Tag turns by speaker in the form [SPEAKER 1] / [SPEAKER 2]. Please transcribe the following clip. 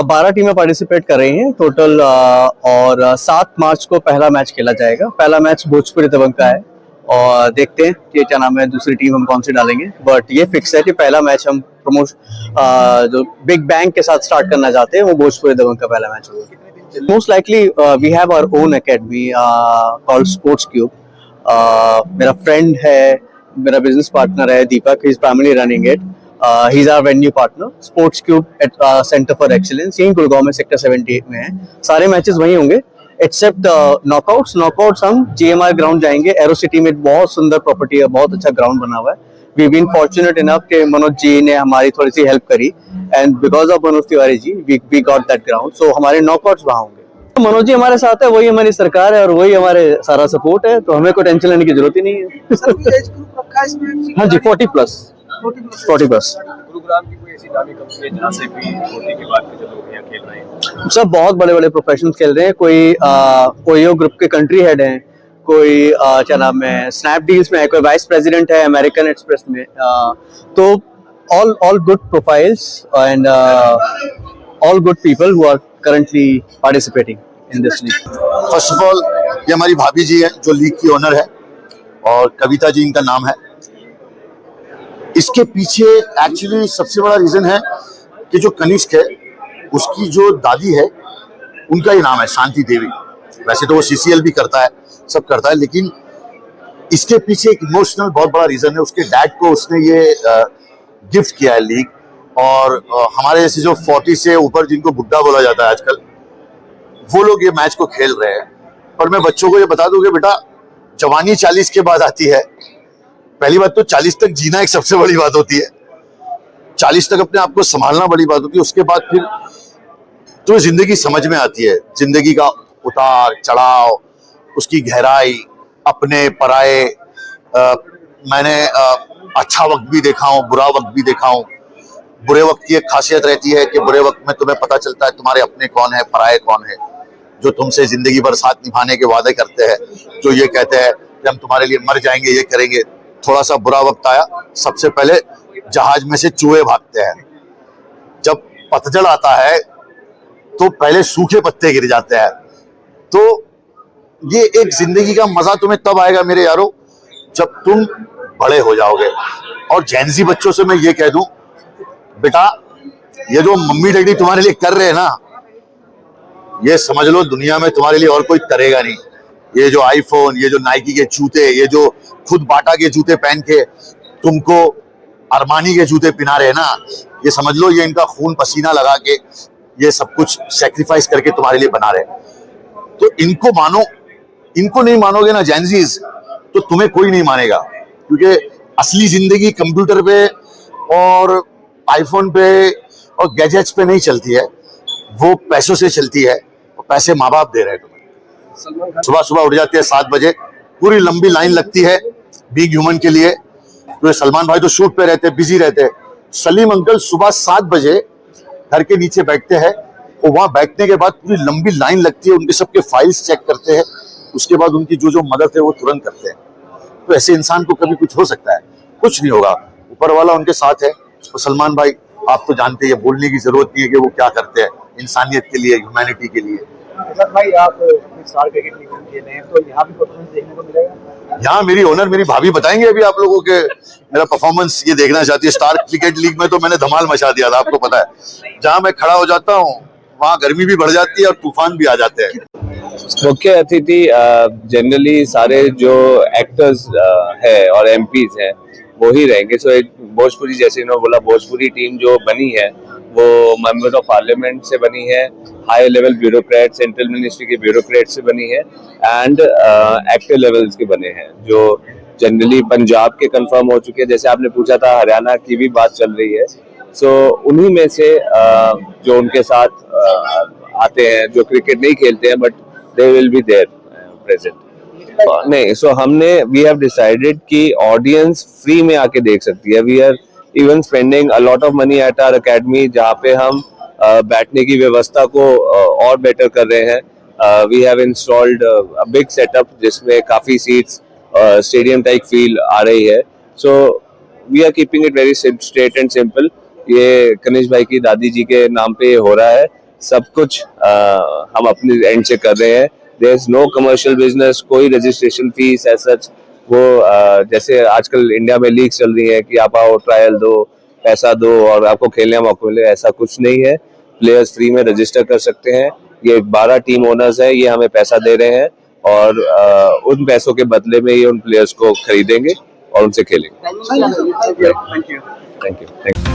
[SPEAKER 1] 12 टीमें पार्टिसिपेट कर रही हैं टोटल, और 7 मार्च को पहला मैच खेला जाएगा। पहला मैच भोजपुरी दबंग का है और देखते हैं कि क्या नाम है, दूसरी टीम हम कौन सी डालेंगे। बट ये फिक्स है कि पहला मैच हम जो बिग बैंग के साथ स्टार्ट करना चाहते हैं वो भोजपुरी दबंग का पहला मैच होगा। Most likely we have our own academy called sports cube. मेरा फ्रेंड है, मेरा बिजनेस पार्टनर है Deepak, he is primary running it. He is our venue partner. Sports cube at centre for excellence यहीं गुड़गांव में सेक्टर 78 में है। सारे मैचेस वहीं होंगे एक्सेप्ट नॉकआउट्स हम GMR ग्राउंड जाएंगे। एरो सिटी में बहुत सुंदर प्रॉपर्टी है, बहुत अच्छा ग्राउंड बना हुआ है। वी बीन फॉर्चुनेट इनफ कि मनोज जी ने हमारी थोड़ी सी हेल्प करी and because of Manoj Tiwari ji we got that ground. So हमारे नॉकआउट्स वहाँ होंगे। मनोज जी हमारे साथ है, वही हमारी सरकार है और वही हमारे सारा सपोर्ट है, तो हमें कोई टेंशन लेने की जरूरत ही नहीं है। हाँ जी, 40+।
[SPEAKER 2] गुरुग्राम की कोई ऐसी नामी कंपनी है जहाँ से भी होने के बाद के जो लोग यहाँ खेल रहे हैं?
[SPEAKER 1] सब बहुत बड़े बड़े प्रोफेशनल्स खेल रहे हैं। कोई ग्रुप के कंट्री हेड हैं, कोई क्या नाम है स्नैप डील्स में है, कोई वाइस प्रेसिडेंट है अमेरिकन एक्सप्रेस में। तो all good profiles and all good people who are currently participating in this league.
[SPEAKER 3] First of all ये हमारी भाभी जी है जो लीग की ओनर है और कविता जी इनका नाम है। इसके पीछे एक्चुअली सबसे बड़ा रीजन है कि जो कनिष्क है उसकी जो दादी है उनका ही नाम है शांति देवी। वैसे तो वो CCL भी करता है, सब करता है, लेकिन इसके पीछे एक इमोशनल बहुत बड़ा रीजन है। उसके डैड को उसने ये गिफ्ट किया है लीग, और हमारे जैसे जो 40 से ऊपर जिनको बुड्ढा बोला जाता है आजकल, वो लोग ये मैच को खेल रहे हैं। और मैं बच्चों को ये बता दूं कि बेटा जवानी 40 के बाद आती है। पहली बात तो 40 तक जीना एक सबसे बड़ी बात होती है, 40 तक अपने आप को संभालना बड़ी बात होती है। उसके बाद फिर तो जिंदगी समझ में आती है, जिंदगी का उतार चढ़ाव, उसकी गहराई, अपने पराए। मैंने अच्छा वक्त भी देखा हूँ, बुरा वक्त भी देखा हूँ। बुरे वक्त की एक खासियत रहती है कि बुरे वक्त में तुम्हें पता चलता है तुम्हारे अपने कौन है, पराए कौन है, जो तुमसे जिंदगी भर साथ निभाने के वादे करते हैं, जो ये कहते हैं कि हम तुम्हारे लिए मर जाएंगे, ये करेंगे। थोड़ा सा बुरा वक्त आया, सबसे पहले जहाज में से चूहे भागते हैं। जब पतझड़ आता है तो पहले सूखे पत्ते गिर जाते हैं। तो ये एक जिंदगी का मजा तुम्हें तब आएगा मेरे यारो जब तुम बड़े हो जाओगे। और जैनजी बच्चों से मैं ये कह दूं, बेटा ये जो मम्मी डैडी तुम्हारे लिए कर रहे हैं ना, ये समझ लो दुनिया में तुम्हारे लिए और कोई करेगा नहीं। ये जो आईफोन, ये जो नाइकी के जूते, ये जो खुद बाटा के जूते पहन के तुमको अरमानी के जूते पहना रहे हैं ना, ये समझ लो ये इनका खून पसीना लगा के ये सब कुछ सैक्रिफाइस करके तुम्हारे लिए बना रहे हैं। तो इनको मानो, इनको नहीं मानोगे ना जैनजीज, तो तुम्हें कोई नहीं मानेगा। क्योंकि असली जिंदगी कंप्यूटर पे और आईफोन पे और गैजेट्स पे नहीं चलती है, वो पैसों से चलती है। और पैसे माँ बाप दे रहे हैं तुम्हें। सुबह सुबह उठ जाते हैं 7 बजे, पूरी लंबी लाइन लगती है बिग ह्यूमन के लिए। तो सलमान भाई तो शूट पे रहते हैं, बिजी रहते हैं। सलीम अंकल सुबह 7 बजे घर के नीचे बैठते हैं, और वहां बैठने के बाद पूरी लंबी लाइन लगती है, उनके सबके फाइल्स चेक करते हैं, उसके बाद उनकी जो मदद है वो तुरंत करते हैं। तो ऐसे इंसान को कभी कुछ हो सकता है? कुछ नहीं होगा, ऊपर वाला उनके साथ है। तो सलमान भाई आप तो जानते हैं, बोलने की जरूरत नहीं है कि वो क्या करते हैं इंसानियत के लिए, ह्यूमैनिटी के लिए।
[SPEAKER 2] भाई आप स्टार क्रिकेट लीग में खेल रहे हैं, तो यहाँ भी परफॉर्मेंस देखने को मिलेगा?
[SPEAKER 3] यहाँ मेरी ओनर, मेरी भाभी बताएंगे अभी आप लोगों के मेरा परफॉर्मेंस ये देखना चाहती है। स्टार क्रिकेट लीग में तो मैंने धमाल मचा दिया था, आपको पता है। जहाँ मैं खड़ा हो जाता हूँ वहाँ गर्मी भी बढ़ जाती है और तूफान भी आ जाते हैं।
[SPEAKER 4] मुख्य अतिथि जनरली सारे जो एक्टर्स है और MPs हैं वो ही रहेंगे। सो एक भोजपुरी, जैसे इन्होंने बोला, भोजपुरी टीम जो बनी है वो मेंबर ऑफ पार्लियामेंट से बनी है, high level bureaucrat, central ministry के ब्यूरोक्रेट से बनी है, एंड एक्टर लेवल्स के बने हैं जो जनरली पंजाब के कंफर्म हो चुके हैं। जैसे आपने पूछा था हरियाणा की भी बात चल रही है। सो उन्हीं में से जो उनके साथ आते हैं, जो क्रिकेट नहीं खेलते हैं but they will be there present. नहीं, सो हमने वी हैव डिसाइडेड कि ऑडियंस फ्री में आके देख सकती है। We are even spending a lot of money at our academy, जहाँ पे हम बैठने की व्यवस्था को और बेटर कर रहे हैं। We have installed a big setup जिसमें काफी सीट्स, स्टेडियम टाइप फील आ रही है। So we are keeping it very straight and simple. ये कनिष्क भाई की दादी जी के नाम पे हो रहा है। सब कुछ हम अपने एंड से कर रहे हैं। There is no commercial business, कोई रजिस्ट्रेशन फीस एज सच। वो जैसे आजकल इंडिया में लीग चल रही है कि आप आओ, ट्रायल दो, पैसा दो और आपको खेलने का मौका मिले, ऐसा कुछ नहीं है। प्लेयर्स फ्री में रजिस्टर कर सकते हैं। ये 12 टीम ओनर्स है, ये हमें पैसा दे रहे हैं और उन पैसों के बदले में ये उन प्लेयर्स को खरीदेंगे और उनसे खेलेंगे।
[SPEAKER 1] Thank you.
[SPEAKER 4] Thank you.